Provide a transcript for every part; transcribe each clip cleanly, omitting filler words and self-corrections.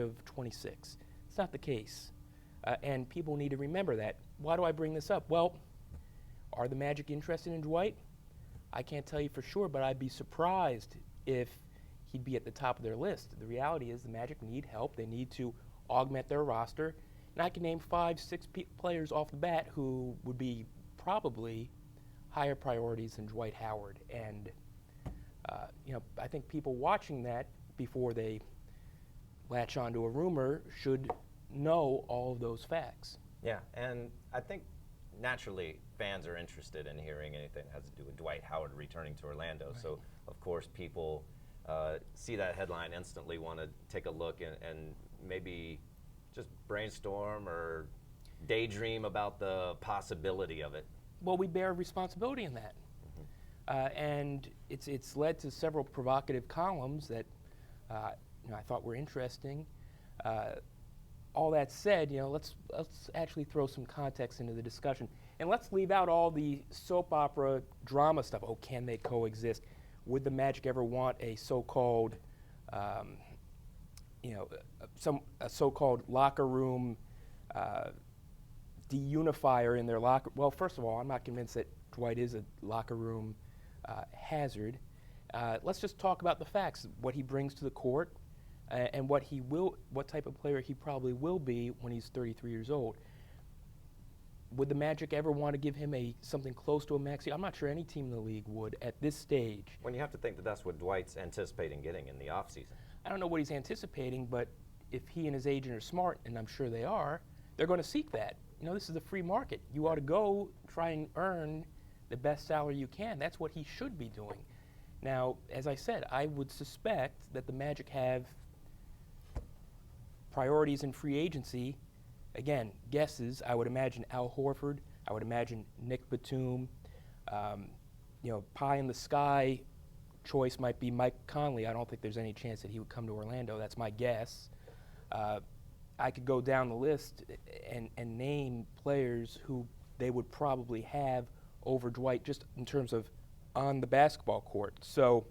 of 26. It's not the case. And people need to remember that. Why do I bring this up? Well, are the Magic interested in Dwight? I can't tell you for sure, but I'd be surprised if he'd be at the top of their list. The reality is the Magic need help. They need to augment their roster. And I can name 5, 6 players off the bat who would be probably higher priorities than Dwight Howard. And I think people watching that before they latch onto a rumor should know all of those facts. Yeah, and I think naturally fans are interested in hearing anything that has to do with Dwight Howard returning to Orlando. Right. So, of course, people see that headline, instantly want to take a look and maybe just brainstorm or daydream about the possibility of it. Well, we bear responsibility in that. And it's led to several provocative columns that I thought were interesting. All that said, let's actually throw some context into the discussion, and let's leave out all the soap opera drama stuff. Oh, can they coexist? Would the Magic ever want a so-called, a so-called locker room deunifier in their locker? Well, first of all, I'm not convinced that Dwight is a locker room hazard. Let's just talk about the facts, what he brings to the court, and what type of player he probably will be when he's 33 years old. Would the Magic ever want to give him something close to a max? I'm not sure any team in the league would at this stage. When you have to think that that's what Dwight's anticipating getting in the offseason. I don't know what he's anticipating, but if he and his agent are smart, and I'm sure they are, they're going to seek that. This is a free market. You ought to go try and earn the best salary you can. That's what he should be doing. Now, as I said, I would suspect that the Magic have priorities in free agency. Again, guesses. I would imagine Al Horford. I would imagine Nick Batum. Pie in the sky choice might be Mike Conley. I don't think there's any chance that he would come to Orlando. That's my guess. I could go down the list and name players who they would probably have over Dwight just in terms of on the basketball court. So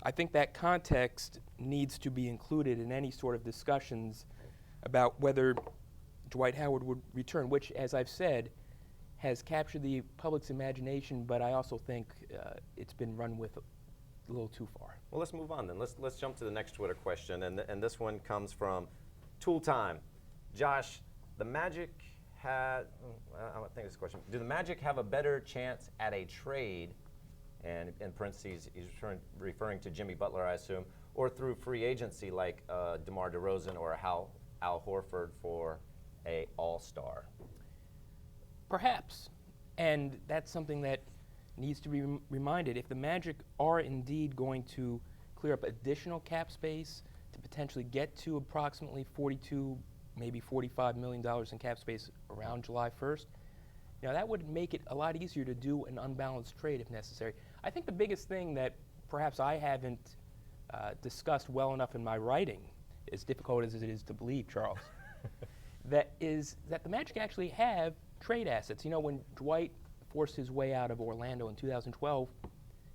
I think that context needs to be included in any sort of discussions about whether Dwight Howard would return, which, as I've said, has captured the public's imagination, but I also think it's been run with a little too far. Well, let's move on then. Let's jump to the next Twitter question, and this one comes from Tool Time. Josh, the Magic had, I think this question, do the Magic have a better chance at a trade, and in parentheses, he's referring to Jimmy Butler, I assume, or through free agency like DeMar DeRozan or Al Horford for a all-star? Perhaps, and that's something that needs to be reminded. If the Magic are indeed going to clear up additional cap space to potentially get to approximately $42, maybe $45 million in cap space around July 1st, that would make it a lot easier to do an unbalanced trade if necessary. I think the biggest thing that perhaps I haven't discussed well enough in my writing, as difficult as it is to believe, Charles, that the Magic actually have trade assets. When Dwight forced his way out of Orlando in 2012,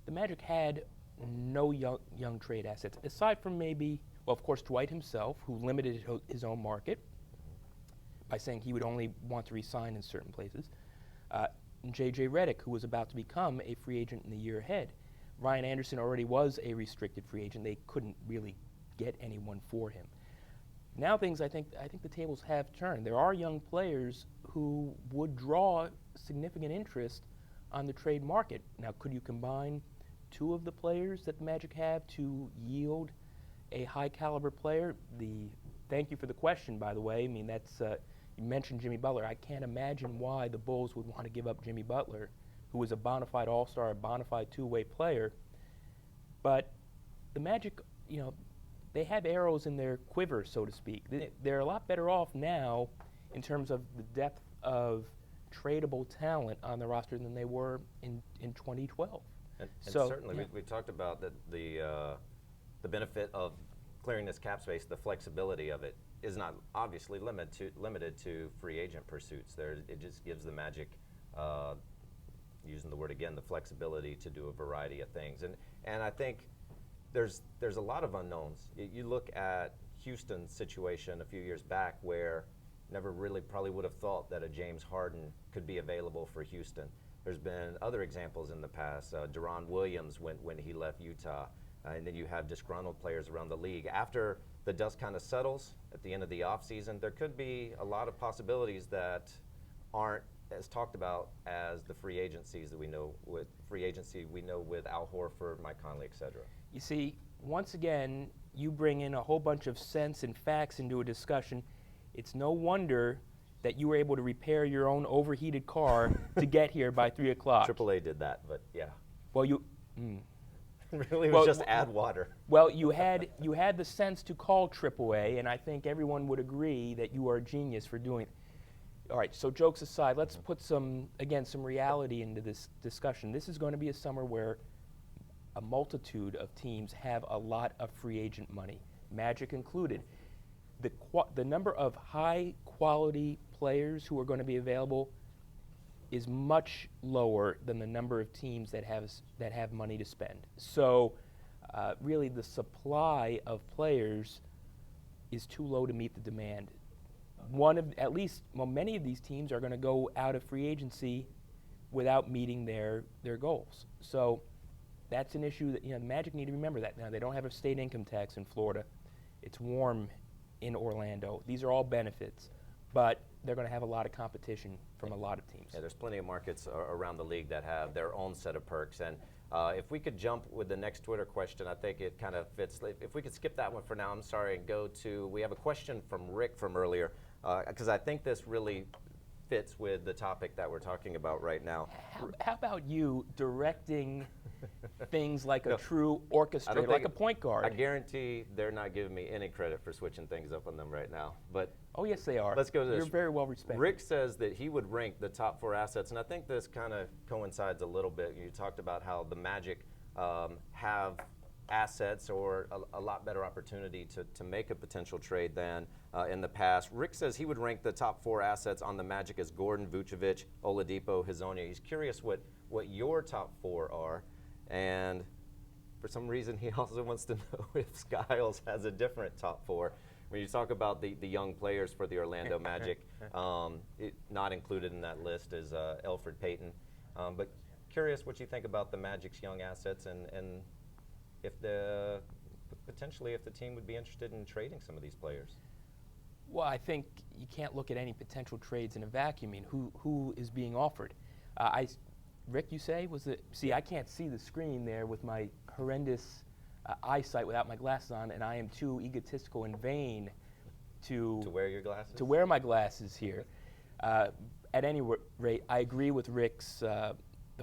the Magic had no young trade assets, aside from maybe, well, of course, Dwight himself, who limited his own market by saying he would only want to re-sign in certain places, and J.J. Redick, who was about to become a free agent in the year ahead. Ryan Anderson already was a restricted free agent. They couldn't really get anyone for him. Now I think the tables have turned. There are young players who would draw significant interest on the trade market. Now, could you combine two of the players that the Magic have to yield a high-caliber player? Thank you for the question, by the way. I mean, that's you mentioned Jimmy Butler. I can't imagine why the Bulls would want to give up Jimmy Butler, who was a bona fide all-star, a bona fide two-way player. But the Magic, they have arrows in their quiver, so to speak. They're a lot better off now in terms of the depth of tradable talent on the roster than they were in 2012. And certainly, we talked about the benefit of clearing this cap space, the flexibility of it is not obviously limited to free agent pursuits. It just gives the Magic, using the word again, the flexibility to do a variety of things. And I think there's a lot of unknowns. You look at Houston situation a few years back where never really probably would have thought that a James Harden could be available for Houston. There's been other examples in the past. Deron Williams when he left Utah. And then you have disgruntled players around the league. After the dust kind of settles at the end of the offseason, there could be a lot of possibilities that aren't as talked about as the free agencies that we know with Al Horford, Mike Conley, et cetera. You see, once again, you bring in a whole bunch of sense and facts into a discussion. It's no wonder that you were able to repair your own overheated car to get here by 3 o'clock. AAA did that, but yeah. Well, you. Really, it was just add water. Well, you had the sense to call AAA, and I think everyone would agree that you are a genius for doing it. All right, so jokes aside, let's put some reality into this discussion. This is going to be a summer where a multitude of teams have a lot of free agent money, Magic included. The number of high-quality players who are going to be available is much lower than the number of teams that have money to spend. So really the supply of players is too low to meet the demand. Many of these teams are going to go out of free agency without meeting their goals. So that's an issue that the Magic need to remember that. Now, they don't have a state income tax in Florida. It's warm in Orlando. These are all benefits, but they're going to have a lot of competition from a lot of teams. Yeah, there's plenty of markets around the league that have their own set of perks. And if we could jump with the next Twitter question, I think it kind of fits. If we could skip that one for now, I'm sorry, and go to, we have a question from Rick from earlier, because I think this really fits with the topic that we're talking about right now. How about you directing things like a true orchestrator, like a point guard? I guarantee they're not giving me any credit for switching things up on them right now. But oh, yes, they are. Let's go to this. You're very well respected. Rick says that he would rank the top 4 assets, and I think this kind of coincides a little bit. You talked about how the Magic have assets or a lot better opportunity to make a potential trade than in the past. Rick says he would rank the top 4 assets on the Magic as Gordon, Vucevic, Oladipo, Hezonja. He's curious what your top 4 are, and for some reason he also wants to know if Skiles has a different top 4. When you talk about the young players for the Orlando Magic, not included in that list is Elfrid Payton. But curious what you think about the Magic's young assets and if potentially if the team would be interested in trading some of these players. Well, I think you can't look at any potential trades in a vacuum. I mean, who is being offered? Rick, you say, see, I can't see the screen there with my horrendous eyesight without my glasses on, and I am too egotistical and vain to wear your glasses? To wear my glasses here. At any rate, I agree with Rick's, the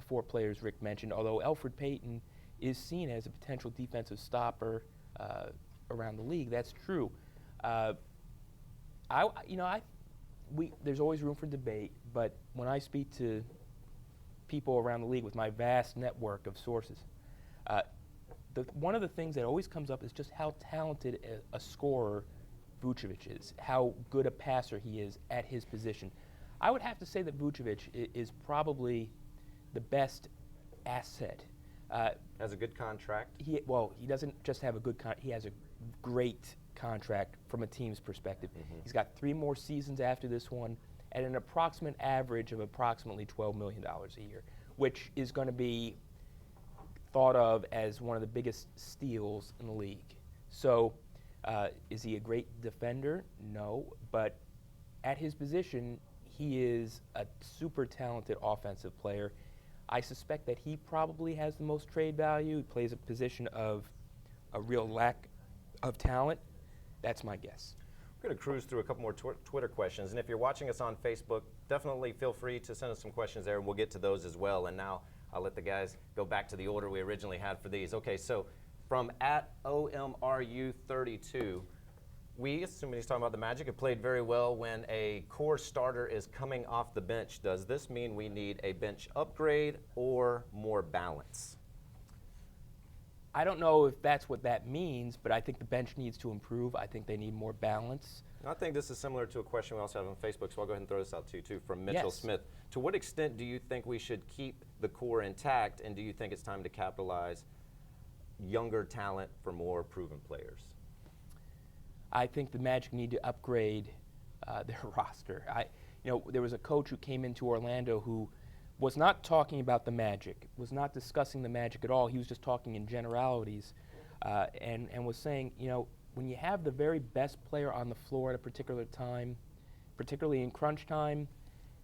4 players Rick mentioned, although Elfrid Payton is seen as a potential defensive stopper around the league. That's true. There's always room for debate, but when I speak to people around the league with my vast network of sources, one of the things that always comes up is just how talented a scorer Vucevic is, how good a passer he is at his position. I would have to say that Vucevic is probably the best asset. Has a good contract? He doesn't just have a good he has a great contract from a team's perspective. Mm-hmm. He's got 3 more seasons after this one at an approximate average of approximately $12 million a year, which is going to be thought of as one of the biggest steals in the league. So is he a great defender? No, but at his position, he is a super talented offensive player. I suspect that he probably has the most trade value. He plays a position of a real lack of talent. That's my guess. We're going to cruise through a couple more Twitter questions, and if you're watching us on Facebook, definitely feel free to send us some questions there, and we'll get to those as well. And now I'll let the guys go back to the order we originally had for these. Okay, so from @OMRU32, we, assuming he's talking about the Magic, have played very well when a core starter is coming off the bench. Does this mean we need a bench upgrade or more balance? I don't know if that's what that means, but I think the bench needs to improve. I think they need more balance. I think this is similar to a question we also have on Facebook, so I'll go ahead and throw this out to you too, from Mitchell Yes. Smith. To what extent do you think we should keep the core intact, and do you think it's time to capitalize younger talent for more proven players? I think the Magic need to upgrade their roster. There was a coach who came into Orlando who was not talking about the Magic, was not discussing the Magic at all. He was just talking in generalities, and was saying, when you have the very best player on the floor at a particular time, particularly in crunch time,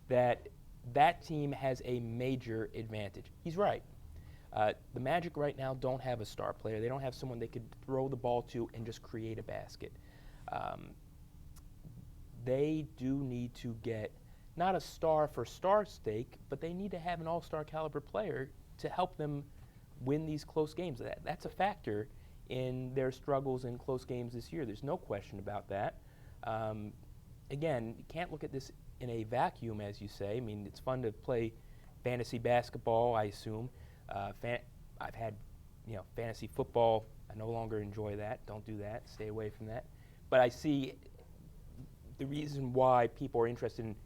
that team has a major advantage. He's right. The Magic right now don't have a star player. They don't have someone they could throw the ball to and just create a basket. They do need to get not a star for star's sake, but they need to have an all-star caliber player to help them win these close games. That's a factor in their struggles in close games this year. There's no question about that. Again, you can't look at this in a vacuum, as you say. I mean, it's fun to play fantasy basketball, I assume. I've had, fantasy football. I no longer enjoy that. Don't do that. Stay away from that. But I see the reason why people are interested in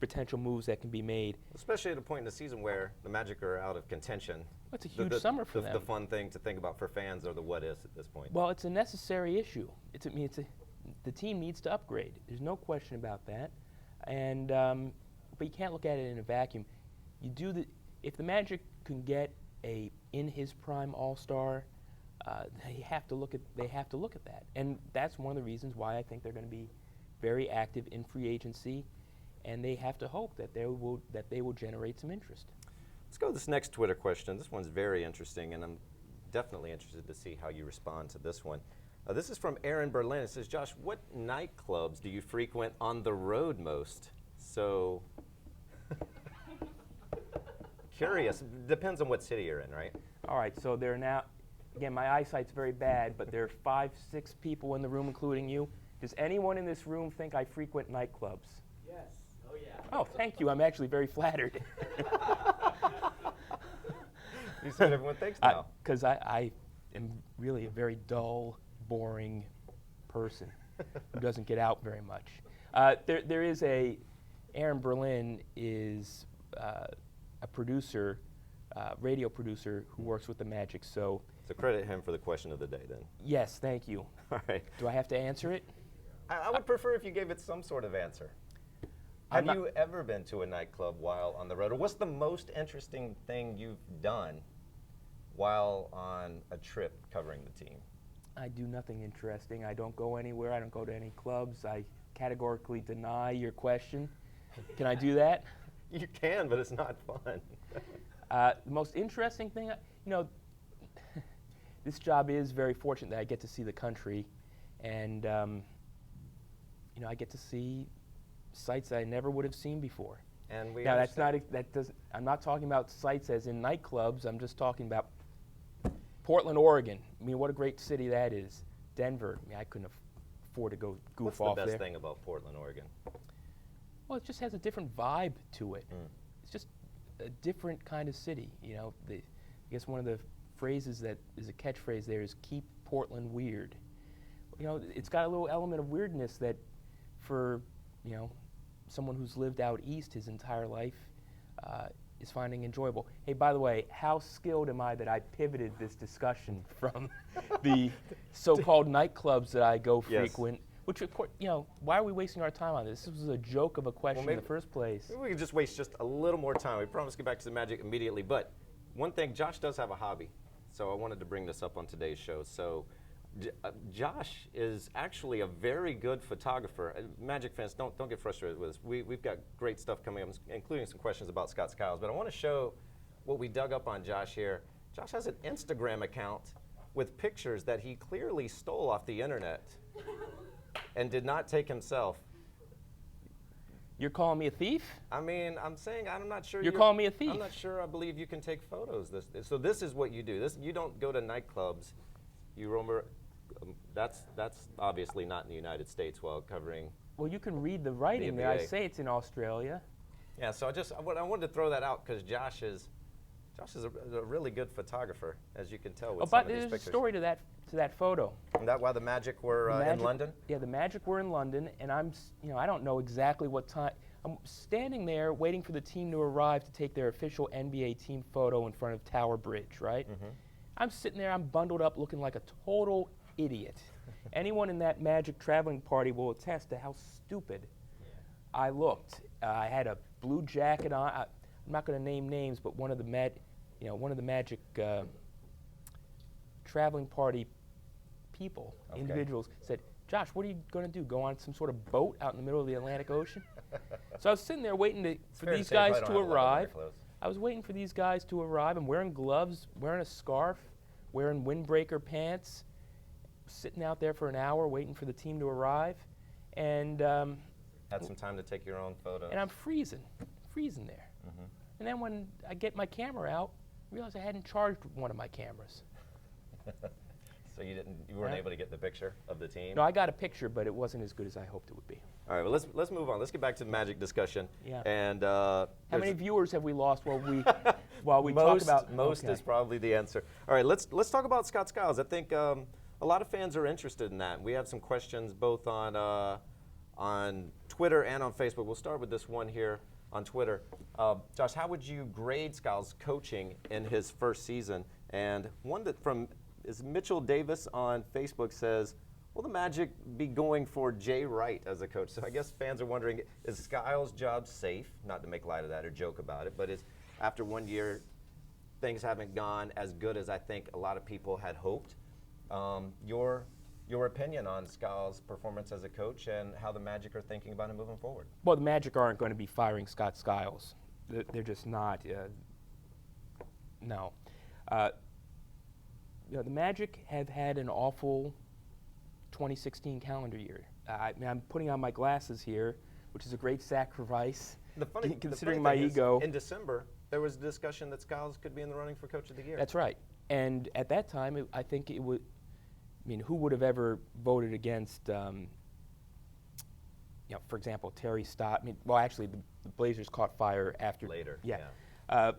potential moves that can be made. Especially at a point in the season where the Magic are out of contention. It's a huge summer for them. The fun thing to think about for fans are the what-ifs at this point. Well, it's a necessary issue. The team needs to upgrade. There's no question about that. And but you can't look at it in a vacuum. If the Magic can get a in his prime all-star, they have to look at that. And that's one of the reasons why I think they're going to be very active in free agency, and they have to hope that they will generate some interest. Let's go to this next Twitter question. This one's very interesting, and I'm definitely interested to see how you respond to this one. This is from Aaron Berlin. It says, Josh, what nightclubs do you frequent on the road most? So, curious. Depends on what city you're in, right? All right, so there are now, again, my eyesight's very bad, but there are 5, 6 people in the room, including you. Does anyone in this room think I frequent nightclubs? Yes. Oh, yeah. Oh, thank you. I'm actually very flattered. You said everyone thinks now. Because I am really a very dull, boring person who doesn't get out very much. There is Aaron Berlin is a producer, radio producer who works with the Magic. So credit him for the question of the day then. Yes, thank you. All right. Do I have to answer it? I would prefer if you gave it some sort of answer. Have you ever been to a nightclub while on the road? Or what's the most interesting thing you've done while on a trip covering the team? I do nothing interesting. I don't go anywhere. I don't go to any clubs. I categorically deny your question. Can I do that? You can, but it's not fun. The most interesting thing, this job is very fortunate that I get to see the country, and I get to see sites that I never would have seen before. And we now I'm not talking about sites as in nightclubs. I'm just talking about Portland, Oregon. I mean, what a great city that is. Denver. I mean, I couldn't afford to go goof off there. What's the best thing about Portland, Oregon? Well, it just has a different vibe to it. It's just a different kind of city. I guess one of the phrases that is a catchphrase there is "keep Portland weird." It's got a little element of weirdness that, for someone who's lived out east his entire life, is finding enjoyable. Hey, by the way, how skilled am I that I pivoted this discussion from the so-called nightclubs that I go frequent? Yes. Which, of course, why are we wasting our time on this? This was a joke of a question in the first place. Maybe we could just waste just a little more time. We promise to get back to the Magic immediately. But one thing, Josh does have a hobby. So I wanted to bring this up on today's show. So Josh is actually a very good photographer. Magic fans, don't get frustrated with us. We've got great stuff coming up, including some questions about Skiles. But I want to show what we dug up on Josh here. Josh has an Instagram account with pictures that he clearly stole off the internet and did not take himself. You're calling me a thief? I mean, I'm saying I'm not sure. You're calling me a thief? I'm not sure I believe you can take photos. So this is what you do. You don't go to nightclubs. You roam. That's obviously not in the United States while covering. Well, you can read the writing there. I say it's in Australia. Yeah, so I wanted to throw that out because Josh is a really good photographer, as you can tell with some of these pictures. But there's a story to that photo. And that why the Magic were in London? Yeah, the Magic were in London, and I don't know exactly what time. I'm standing there waiting for the team to arrive to take their official NBA team photo in front of Tower Bridge, right? Mm-hmm. I'm sitting there, I'm bundled up looking like a total idiot. Anyone in that Magic traveling party will attest to how stupid I looked. I had a blue jacket on. I'm not going to name names, but one of the Magic traveling party people, individuals, said, "Josh, what are you going to do? Go on some sort of boat out in the middle of the Atlantic Ocean?" So I was sitting there waiting for these guys to arrive. I was waiting for these guys to arrive. I'm wearing gloves, wearing a scarf, wearing windbreaker pants, sitting out there for an hour waiting for the team to arrive, and had some time to take your own photos. And I'm freezing there. And then when I get my camera out, I realize I hadn't charged one of my cameras. So you weren't able to get the picture of the team? No, I got a picture, but it wasn't as good as I hoped it would be. All right, well, let's move on. Let's get back to the Magic discussion. Yeah. And how many viewers have we lost while we most, talk about? Most is probably the answer. All right, let's talk about Scott Skiles. I think a lot of fans are interested in that. We have some questions both on Twitter and on Facebook. We'll start with this one here on Twitter. Josh, how would you grade Skiles' coaching in his first season? And one that is Mitchell Davis on Facebook says, will the Magic be going for Jay Wright as a coach? So I guess fans are wondering, is Skiles' job safe? Not to make light of that or joke about it, but after 1 year, things haven't gone as good as I think a lot of people had hoped. Your opinion on Skiles' performance as a coach and how the Magic are thinking about him moving forward? Well, the Magic aren't going to be firing Scott Skiles. They're just not. No. The Magic have had an awful 2016 calendar year. I'm putting on my glasses here, which is a great sacrifice, considering my ego. In December, there was a discussion that Skiles could be in the running for Coach of the Year. That's right. And at that time, I think it would. I mean, who would have ever voted against, for example, Terry Stott? I mean, well, actually, the Blazers caught fire after. Later. Yeah.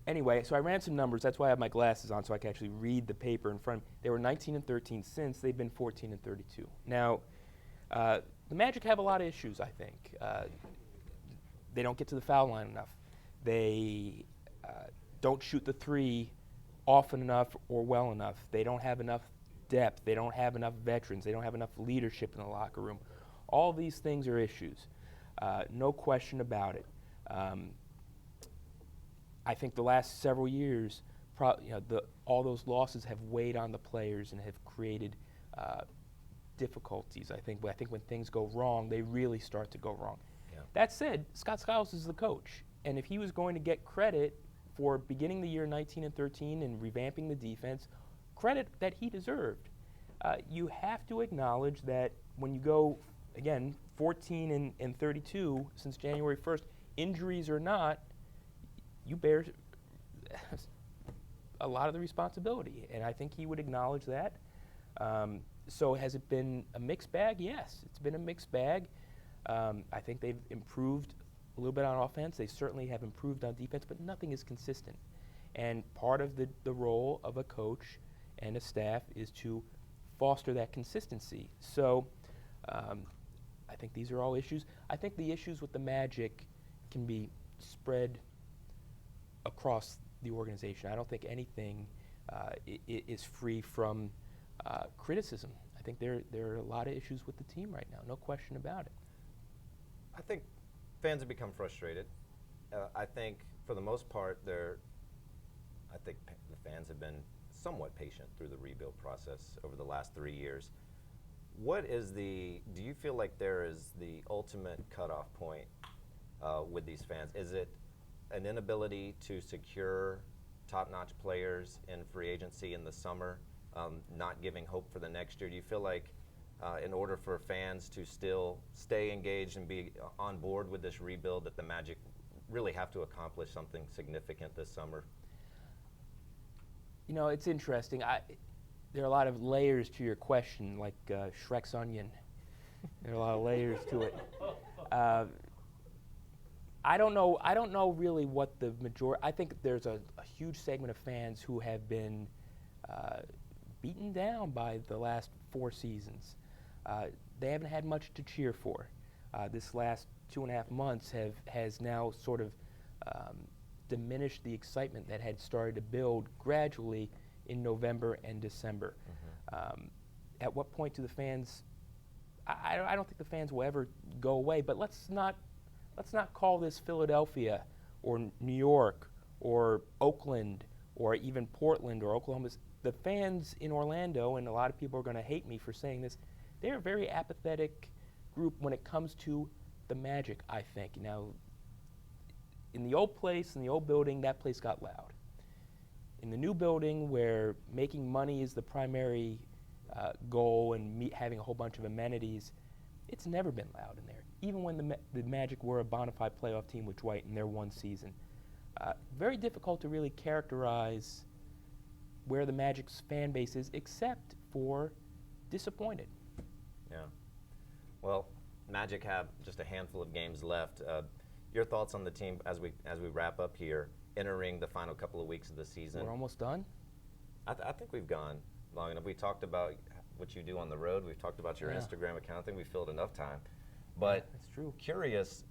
Anyway, so I ran some numbers. That's why I have my glasses on, so I can actually read the paper in front of me. They were 19-13 since. They've been 14-32. Now, the Magic have a lot of issues, I think. They don't get to the foul line enough. They don't shoot the three often enough or well enough. They don't have enough depth. They don't have enough veterans. They don't have enough leadership in the locker room. All these things are issues. No question about it. I think the last several years, all those losses have weighed on the players and have created difficulties. I think when things go wrong, they really start to go wrong. Yeah. That said, Scott Skiles is the coach, and if he was going to get credit for beginning the year 19-13 and revamping the defense, credit that he deserved. You have to acknowledge that when you go, again, 14-32 since January 1st, injuries or not, you bear a lot of the responsibility, and I think he would acknowledge that. So has it been a mixed bag? Yes, it's been a mixed bag. I think they've improved a little bit on offense. They certainly have improved on defense, but nothing is consistent. And part of the role of a coach and a staff is to foster that consistency. So I think these are all issues. I think the issues with the Magic can be spread across the organization. I don't think anything is free from criticism. I think there are a lot of issues with the team right now, no question about it. I think fans have become frustrated. I think for the most part, I think the fans have been somewhat patient through the rebuild process over the last 3 years. Do you feel like there is the ultimate cutoff point with these fans? Is it an inability to secure top-notch players in free agency in the summer, not giving hope for the next year? Do you feel like in order for fans to still stay engaged and be on board with this rebuild, that the Magic really have to accomplish something significant this summer? You know, it's interesting. There are a lot of layers to your question, like Shrek's onion. There are a lot of layers to it. I don't know really what the majority. I think there's a huge segment of fans who have been beaten down by the last 4 seasons. They haven't had much to cheer for. This last 2.5 months has now sort of diminished the excitement that had started to build gradually in November and December. at what point do the fans? I don't think the fans will ever go away. But let's not call this Philadelphia or New York or Oakland or even Portland or Oklahoma. The fans in Orlando, and a lot of people are going to hate me for saying this, they're a very apathetic group when it comes to the Magic, I think. Now, in the old place, in the old building, that place got loud. In the new building, where making money is the primary goal and having a whole bunch of amenities, it's never been loud in there. Even when the Magic were a bona fide playoff team with Dwight in their one season. Very difficult to really characterize where the Magic's fan base is, except for disappointed. Yeah. Well, Magic have just a handful of games left. Your thoughts on the team as we wrap up here, entering the final couple of weeks of the season? We're almost done? I think we've gone long enough. We talked about what you do on the road. We've talked about your Instagram account. I think we filled enough time. But that's true. Curious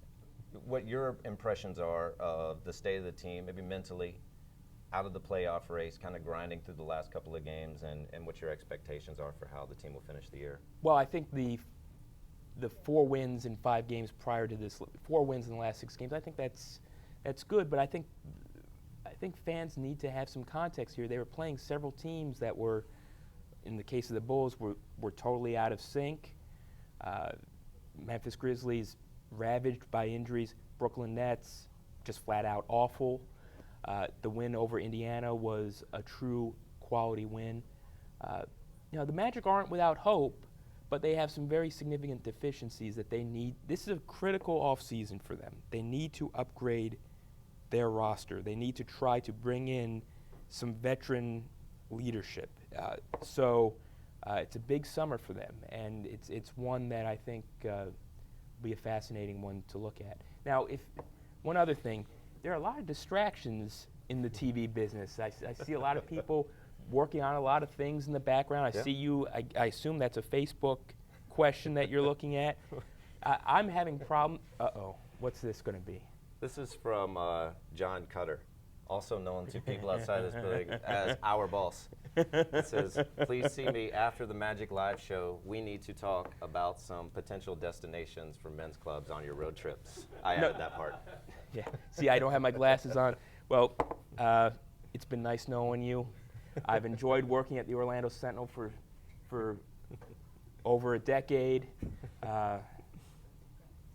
what your impressions are of the state of the team, maybe mentally, out of the playoff race, kind of grinding through the last couple of games, and what your expectations are for how the team will finish the year. Well, I think the 4 wins in 5 games prior to this, 4 wins in the last 6 games, I think that's good, but I think fans need to have some context here. They were playing several teams that were, in the case of the Bulls, were totally out of sync. Memphis Grizzlies ravaged by injuries. Brooklyn Nets just flat out awful. The win over Indiana was a true quality win. The Magic aren't without hope, but they have some very significant deficiencies that they need. This is a critical offseason for them. They need to upgrade their roster. They need to try to bring in some veteran leadership. So it's a big summer for them, and it's one that I think will be a fascinating one to look at. Now, one other thing, there are a lot of distractions in the TV business. I see a lot of people working on a lot of things in the background. I see you, I assume that's a Facebook question that you're looking at. I'm having problem. Uh-oh, what's this going to be? This is from John Cutter, also known to people outside this building as our boss. It says, please see me after the Magic Live show. We need to talk about some potential destinations for men's clubs on your road trips. I added that part. Yeah. See, I don't have my glasses on. Well, it's been nice knowing you. I've enjoyed working at the Orlando Sentinel for over a decade.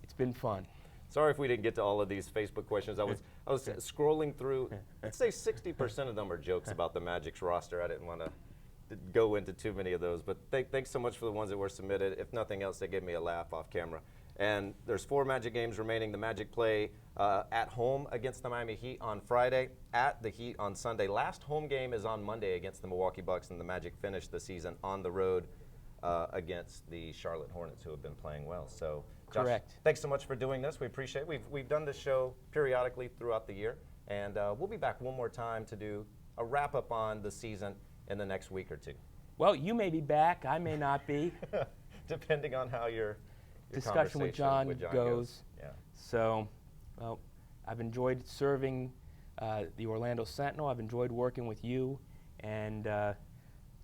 It's been fun. Sorry if we didn't get to all of these Facebook questions. I was scrolling through. I'd say 60% of them are jokes about the Magic's roster. I didn't want to go into too many of those, but thanks so much for the ones that were submitted. If nothing else, they gave me a laugh off camera. And there's 4 Magic games remaining. The Magic play at home against the Miami Heat on Friday, at the Heat on Sunday. Last home game is on Monday against the Milwaukee Bucks, and the Magic finished the season on the road against the Charlotte Hornets, who have been playing well. So, Josh, correct. Thanks so much for doing this. We appreciate it. We've done this show periodically throughout the year, and we'll be back one more time to do a wrap-up on the season in the next week or 2. Well, you may be back. I may not be. Depending on how your discussion with John goes. Yeah. So, well, I've enjoyed serving the Orlando Sentinel. I've enjoyed working with you, and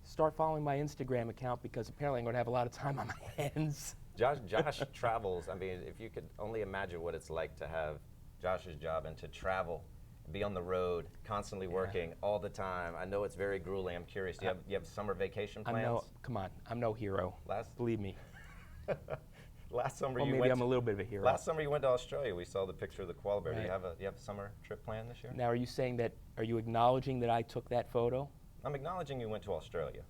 start following my Instagram account because apparently I'm going to have a lot of time on my hands. Josh travels. I mean, if you could only imagine what it's like to have Josh's job and to travel, be on the road, constantly working all the time. I know it's very grueling. I'm curious. Do you have summer vacation plans? Come on, I'm no hero. Believe me. Last summer maybe I'm a little bit of a hero. Last summer you went to Australia. We saw the picture of the koala bear. Right. Do you have a summer trip planned this year? Now, are you saying that? Are you acknowledging that I took that photo? I'm acknowledging you went to Australia.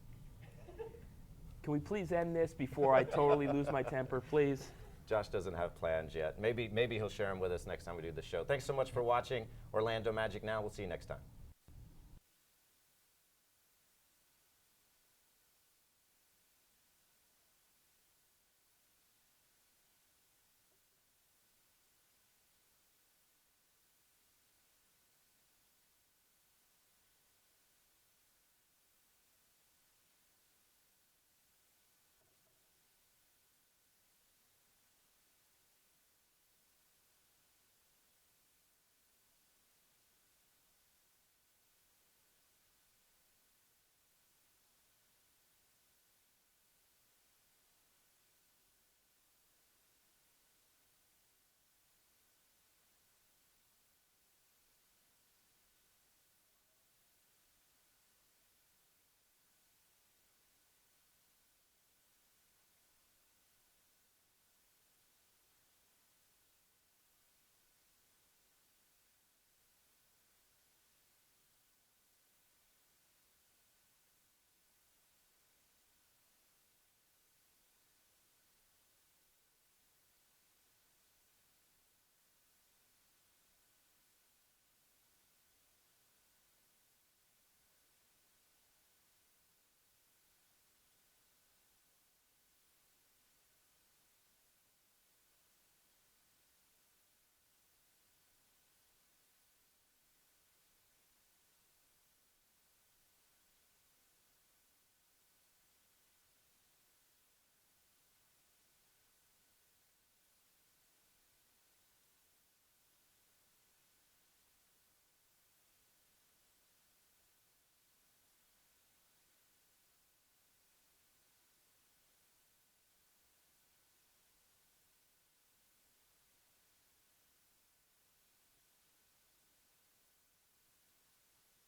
Can we please end this before I totally lose my temper, please? Josh doesn't have plans yet. Maybe he'll share them with us next time we do the show. Thanks so much for watching Orlando Magic Now. We'll see you next time.